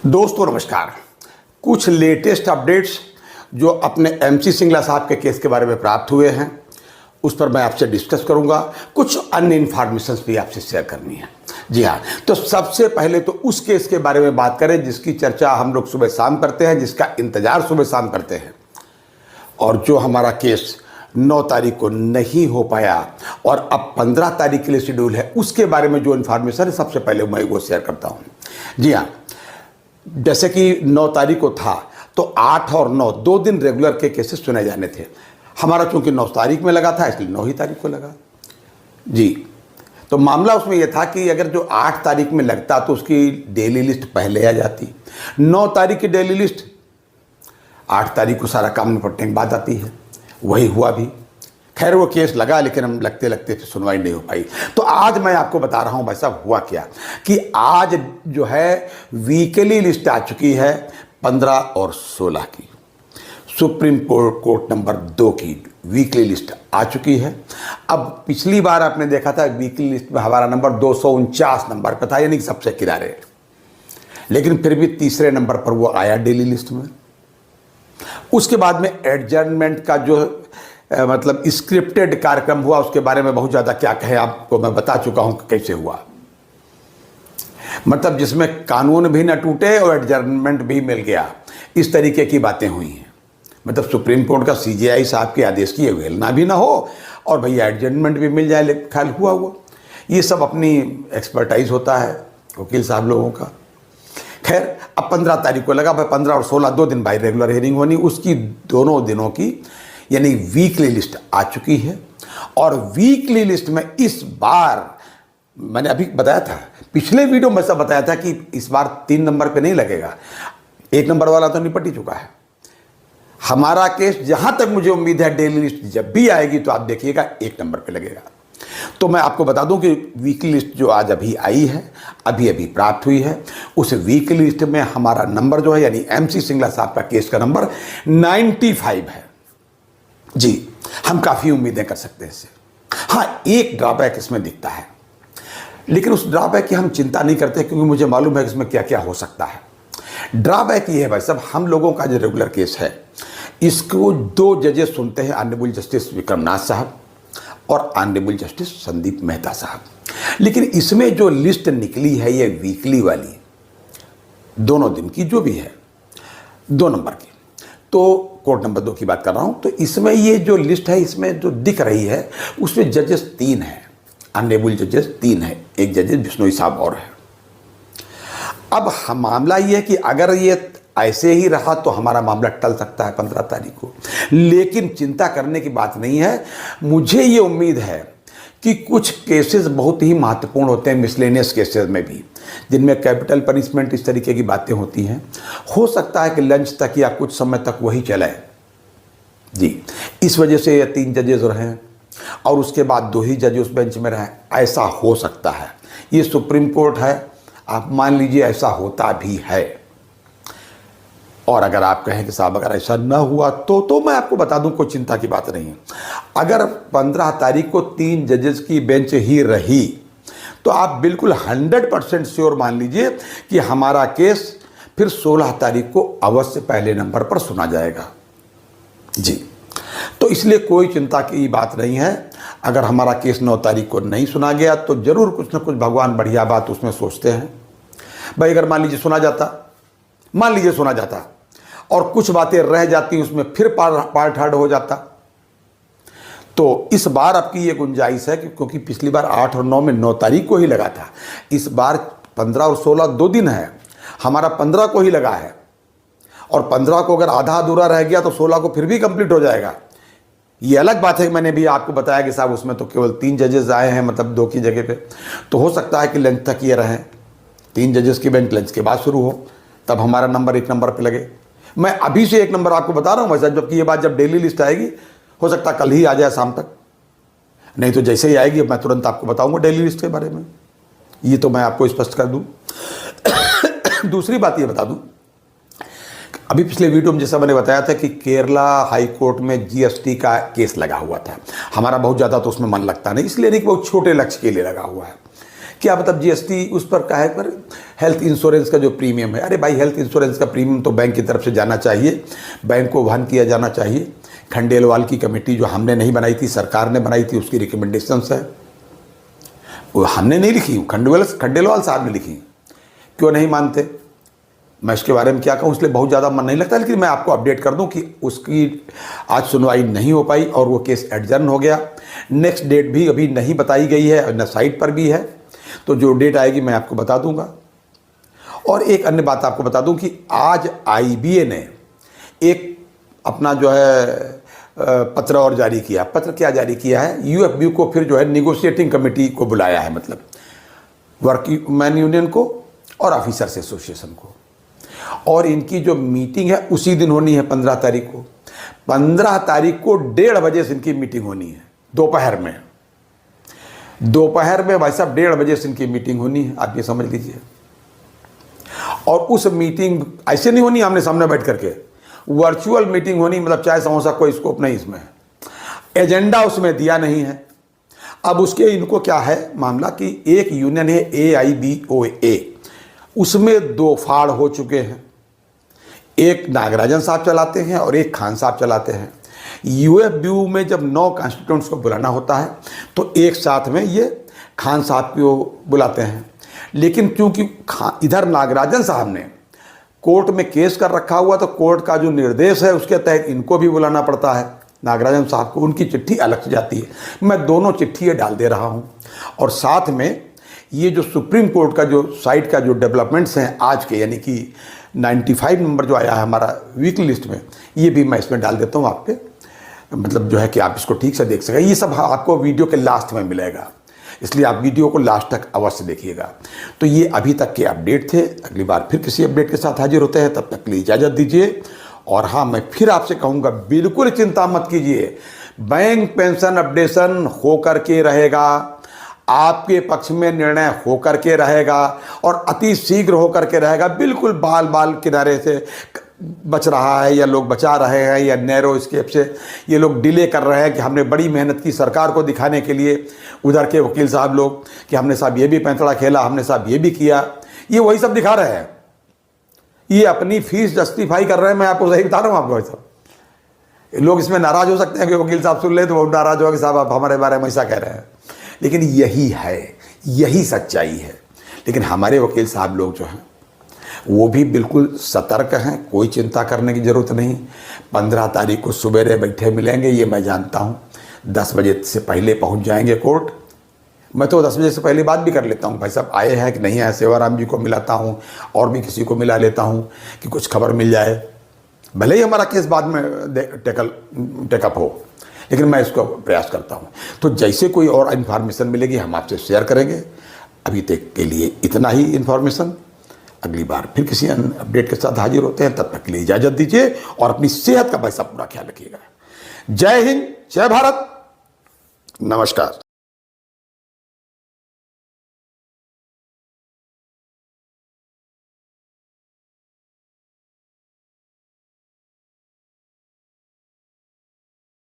दोस्तों नमस्कार। कुछ लेटेस्ट अपडेट्स जो अपने एमसी सिंगला साहब के केस के बारे में प्राप्त हुए हैं उस पर मैं आपसे डिस्कस करूंगा। कुछ अन्य इन्फॉर्मेशंस भी आपसे शेयर करनी है। जी हाँ, तो सबसे पहले तो उस केस के बारे में बात करें जिसकी चर्चा हम लोग सुबह शाम करते हैं, जिसका इंतजार सुबह शाम करते हैं, और जो हमारा केस 9 तारीख को नहीं हो पाया और अब 15 तारीख के लिए शेड्यूल है, उसके बारे में जो इन्फॉर्मेशन है सबसे पहले मैं वो शेयर करता हूँ। जी हाँ, जैसे कि 9 तारीख को था तो 8 और 9 2 दिन रेगुलर के केसेस सुने जाने थे। हमारा चूंकि 9 तारीख में लगा था इसलिए 9 ही तारीख को लगा। जी, तो मामला उसमें यह था कि अगर जो 8 तारीख में लगता तो उसकी डेली लिस्ट पहले आ जाती। 9 तारीख की डेली लिस्ट 8 तारीख को सारा काम निपटने के बाद आती है, वही हुआ भी। खैर वो केस लगा लेकिन हम लगते लगते फिर सुनवाई नहीं हो पाई। तो आज मैं आपको बता रहा हूं भाई साहब हुआ क्या कि आज जो है वीकली लिस्ट आ चुकी है 15 और 16 की। सुप्रीम कोर्ट नंबर 2 की वीकली लिस्ट आ चुकी है। अब पिछली बार आपने देखा था वीकली लिस्ट में हमारा नंबर 249 नंबर पर था, यानी कि सबसे किनारे, लेकिन फिर भी तीसरे नंबर पर वो आया डेली लिस्ट में। उसके बाद में एडजर्नमेंट का जो मतलब स्क्रिप्टेड कार्यक्रम हुआ उसके बारे में बहुत ज़्यादा क्या कहें, आपको मैं बता चुका हूं कि कैसे हुआ। मतलब जिसमें कानून भी न टूटे और एडजर्नमेंट भी मिल गया, इस तरीके की बातें हुई हैं। मतलब सुप्रीम कोर्ट का सीजेआई साहब के आदेश की अवहेलना भी ना हो और भैया एडजर्नमेंट भी मिल जाए, ख्याल हुआ वो। ये सब अपनी एक्सपर्टाइज होता है वकील साहब लोगों का। खैर अब 15 तारीख को लगा भाई, 15 और 16 2 दिन भाई रेगुलर हियरिंग होनी, उसकी दोनों दिनों की यानी वीकली लिस्ट आ चुकी है। और वीकली लिस्ट में इस बार मैंने अभी बताया था, पिछले वीडियो में सब बताया था कि इस बार 3 नंबर पे नहीं लगेगा, 1 नंबर वाला तो निपट ही चुका है। हमारा केस जहां तक मुझे उम्मीद है डेली लिस्ट जब भी आएगी तो आप देखिएगा 1 नंबर पे लगेगा। तो मैं आपको बता दूं कि वीकली लिस्ट जो आज अभी आई है, अभी प्राप्त हुई है, उस वीकली लिस्ट में हमारा नंबर जो है यानी एमसी सिंगला साहब का केस का नंबर 95 है। जी, हम काफ़ी उम्मीदें कर सकते हैं इससे। हाँ, एक ड्रॉबैक इसमें दिखता है, लेकिन उस ड्रॉबैक की हम चिंता नहीं करते क्योंकि मुझे मालूम है कि इसमें क्या क्या हो सकता है। ड्रॉबैक ये है भाई साहब, हम लोगों का जो रेगुलर केस है इसको 2 जजेस सुनते हैं, ऑनरेबल जस्टिस विक्रमनाथ साहब और ऑनरेबल जस्टिस संदीप मेहता साहब। लेकिन इसमें जो लिस्ट निकली है ये वीकली वाली, दोनों दिन की जो भी है, 2 नंबर की, तो कोर्ट नंबर 2 की बात कर रहा हूं। तो इसमें ये जो लिस्ट है इसमें जो दिख रही है उसमें जजेस 3 हैं, ऑनरेबल जजेस 3 हैं, एक जजेस बिश्नोई साहब और है। अब मामला ये है कि अगर ये ऐसे ही रहा तो हमारा मामला टल सकता है 15 तारीख को, लेकिन चिंता करने की बात नहीं है। मुझे ये उम्मीद है कि कुछ केसेस बहुत ही महत्वपूर्ण होते हैं मिसलेनियस केसेस में भी, जिनमें कैपिटल पनिशमेंट इस तरीके की बातें होती हैं। हो सकता है कि लंच तक या कुछ समय तक वही चले। जी, इस वजह से ये 3 जजेस रहें और उसके बाद 2 ही जज उस बेंच में रहें, ऐसा हो सकता है। ये सुप्रीम कोर्ट है, आप मान लीजिए ऐसा होता भी है। और अगर आप कहें कि साहब अगर ऐसा ना हुआ तो मैं आपको बता दूं कोई चिंता की बात नहीं है। अगर 15 तारीख को 3 जजेस की बेंच ही रही तो आप बिल्कुल 100% श्योर मान लीजिए कि हमारा केस फिर 16 तारीख को अवश्य पहले नंबर पर सुना जाएगा। जी, तो इसलिए कोई चिंता की बात नहीं है। अगर हमारा केस 9 तारीख को नहीं सुना गया तो जरूर कुछ ना कुछ भगवान बढ़िया बात उसमें सोचते हैं। भाई अगर मान लीजिए सुना जाता और कुछ बातें रह जाती उसमें फिर पार्ट हार्ड हो जाता, तो इस बार आपकी ये गुंजाइश है कि क्योंकि पिछली बार 8 और 9 में 9 तारीख को ही लगा था, इस बार 15 और 16 2 दिन है, हमारा 15 को ही लगा है और 15 को अगर आधा अधूरा रह गया तो 16 को फिर भी कंप्लीट हो जाएगा। ये अलग बात है कि मैंने भी आपको बताया कि साहब उसमें तो केवल 3 जजेस आए हैं, मतलब 2 की जगह पे, तो हो सकता है कि लंच तक ये रहें, 3 जजेस की बेंच लंच के बाद शुरू हो, तब हमारा नंबर 1 नंबर पे लगे। मैं अभी से 1 नंबर आपको बता रहा हूँ वैसा, जबकि ये बात जब डेली लिस्ट आएगी हो सकता है कल ही आ जाए शाम तक, नहीं तो जैसे ही आएगी मैं तुरंत आपको बताऊंगा डेली लिस्ट के बारे में। ये तो मैं आपको स्पष्ट कर दूं। दूसरी बात ये बता दूं, अभी पिछले वीडियो में जैसा मैंने बताया था कि केरला हाई कोर्ट में जीएसटी का केस लगा हुआ था। हमारा बहुत ज़्यादा तो उसमें मन लगता नहीं, इसलिए नहीं कि बहुत छोटे लक्ष्य के लिए लगा हुआ है क्या मतलब जीएसटी उस पर काहे पर? हेल्थ इंश्योरेंस का जो प्रीमियम है, अरे भाई हेल्थ इंश्योरेंस का प्रीमियम तो बैंक की तरफ से जाना चाहिए, बैंक को वहन किया जाना चाहिए। खंडेलवाल की कमेटी जो हमने नहीं बनाई थी, सरकार ने बनाई थी, उसकी रिकमेंडेशंस है, वो हमने नहीं लिखी, खंडेलवाल साहब ने लिखी। क्यों नहीं मानते? मैं इसके बारे में क्या कहूँ, इसलिए बहुत ज़्यादा मन नहीं लगता, लेकिन मैं आपको अपडेट कर दूं कि उसकी आज सुनवाई नहीं हो पाई और वो केस एडजर्न हो गया। नेक्स्ट डेट भी अभी नहीं बताई गई है और न साइट पर भी है, तो जो डेट आएगी मैं आपको बता दूंगा। और एक अन्य बात आपको बता दूं कि आज आईबीए ने एक अपना जो है पत्र और जारी किया। पत्र क्या जारी किया है? यूएफबी को फिर जो है निगोशिएटिंग कमेटी को बुलाया है, मतलब वर्कमैन यूनियन को और ऑफिसर्स एसोसिएशन को, और इनकी जो मीटिंग है उसी दिन होनी है, 15 तारीख को। 15 तारीख को 1:30 बजे से इनकी मीटिंग होनी है, दोपहर में भाई साहब 1:30 बजे से इनकी मीटिंग होनी है, आप ये समझ लीजिए। और उस मीटिंग ऐसे नहीं होनी आमने सामने बैठ करके, वर्चुअल मीटिंग होनी, मतलब चाय समोसा कोई स्कोप नहीं इसमें, एजेंडा उसमें दिया नहीं है। अब उसके इनको क्या है मामला कि एक यूनियन है AIBOA, उसमें 2 फाड़ हो चुके हैं, एक नागराजन साहब चलाते हैं और एक खान साहब चलाते हैं। यूएफबीयू में जब 9 कॉन्स्टिट्यूंट्स को बुलाना होता है तो एक साथ में ये खान साहब को बुलाते हैं, लेकिन क्योंकि इधर नागराजन साहब ने कोर्ट में केस कर रखा हुआ, तो कोर्ट का जो निर्देश है उसके तहत इनको भी बुलाना पड़ता है, नागराजन साहब को। उनकी चिट्ठी अलग से जाती है, मैं दोनों चिट्ठी ये डाल दे रहा हूँ। और साथ में ये जो सुप्रीम कोर्ट का जो साइट का जो डेवलपमेंट्स हैं आज के, यानी कि 95 नंबर जो आया है हमारा वीकली लिस्ट में, ये भी मैं इसमें डाल देता हूँ आपके, मतलब जो है कि आप इसको ठीक से देख सकें। ये सब आपको वीडियो के लास्ट में मिलेगा, इसलिए आप वीडियो को लास्ट तक अवश्य देखिएगा। तो ये अभी तक के अपडेट थे, अगली बार फिर किसी अपडेट के साथ हाजिर होते हैं, तब तक के लिए इजाज़त दीजिए। और हाँ, मैं फिर आपसे कहूँगा, बिल्कुल चिंता मत कीजिए, बैंक पेंशन अपडेशन हो करके रहेगा, आपके पक्ष में निर्णय हो करके रहेगा और अति शीघ्र हो करके रहेगा। बिल्कुल बाल बाल किनारे से बच रहा है या लोग बचा रहे हैं, या नैरो स्केप से ये लोग डिले कर रहे हैं कि हमने बड़ी मेहनत की सरकार को दिखाने के लिए, उधर के वकील साहब लोग कि हमने साहब ये भी पैंतड़ा खेला, हमने साहब ये भी किया, ये वही सब दिखा रहे हैं, ये अपनी फीस जस्टिफाई कर रहे हैं। मैं आपको सही बता रहा हूँ, आपको सब लोग इसमें नाराज़ हो सकते हैं कि वकील साहब सुन ले तो वो नाराज़ हो कि साहब आप हमारे बारे में ऐसा कह रहे हैं, लेकिन यही है, यही सच्चाई है। लेकिन हमारे वकील साहब लोग जो हैं वो भी बिल्कुल सतर्क हैं, कोई चिंता करने की ज़रूरत नहीं। 15 तारीख को सुबेरे बैठे मिलेंगे, ये मैं जानता हूँ। 10 बजे से पहले पहुँच जाएंगे कोर्ट। मैं तो 10 बजे से पहले बात भी कर लेता हूँ, भाई साहब आए हैं कि नहीं आए, सेवाराम जी को मिलाता हूँ और भी किसी को मिला लेता हूँ कि कुछ खबर मिल जाए, भले ही हमारा केस बाद में टेकअप हो, लेकिन मैं इसको प्रयास करता हूँ। तो जैसे कोई और इन्फॉर्मेशन मिलेगी हम आपसे शेयर करेंगे। अभी तक के लिए इतना ही इन्फॉर्मेशन, अगली बार फिर किसी अन्य अपडेट के साथ हाजिर होते हैं, तब तक के लिए इजाज़त दीजिए और अपनी सेहत का भाई साहब पूरा ख्याल रखिएगा। जय हिंद, जय भारत, नमस्कार।